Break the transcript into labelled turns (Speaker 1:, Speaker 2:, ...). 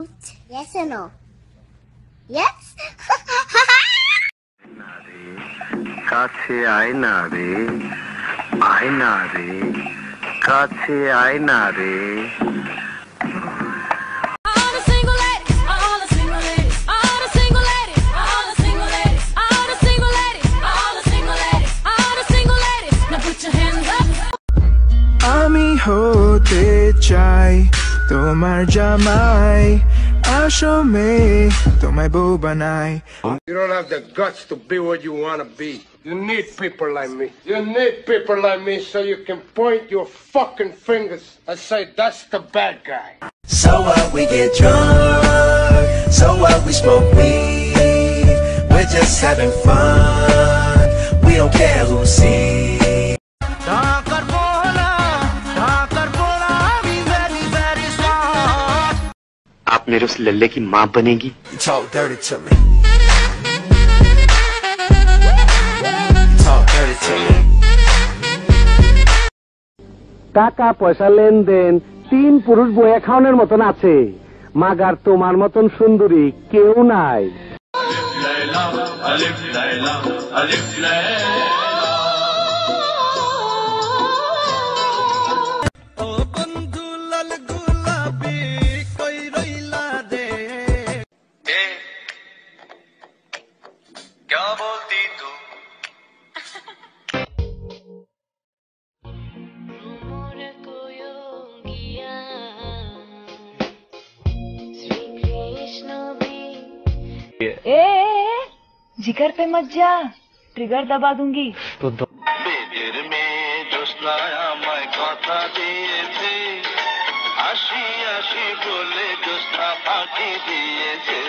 Speaker 1: Yes or no? Yes?
Speaker 2: কাছে আয় না রে, আয় না রে, কাছে আয় না রে।
Speaker 3: আমি হতে চাই তোমার জামাই, আসলে তোমায় বউ বানাই।
Speaker 4: You don't have the guts to be what you want to be. You need people like me. You need people like me so you can point your fucking fingers and say, that's the bad guy.
Speaker 3: So what, we get drunk, so what, we smoke weed, we're just having fun, we don't care who sees.
Speaker 2: आप मेरे उस लल्ले की माँ बनेगी।
Speaker 3: Talk dirty to me. Talk dirty to me.
Speaker 5: টাকা পয়সা লেনদেন 3 পুরুষ বইয়া খাওয়ানোর মতন আছে, মাগার তোমার মতন সুন্দরী কেউ নাই।
Speaker 3: क्या बोलती तू?
Speaker 6: जिगर पे मत जा, ट्रिगर दबा दूंगी।
Speaker 3: বেদের মেয়ে জোসনায়া আমায় কথা দিয়েছে, হাসি হাসি বলে জোসনা ফাঁকি দিয়েছে।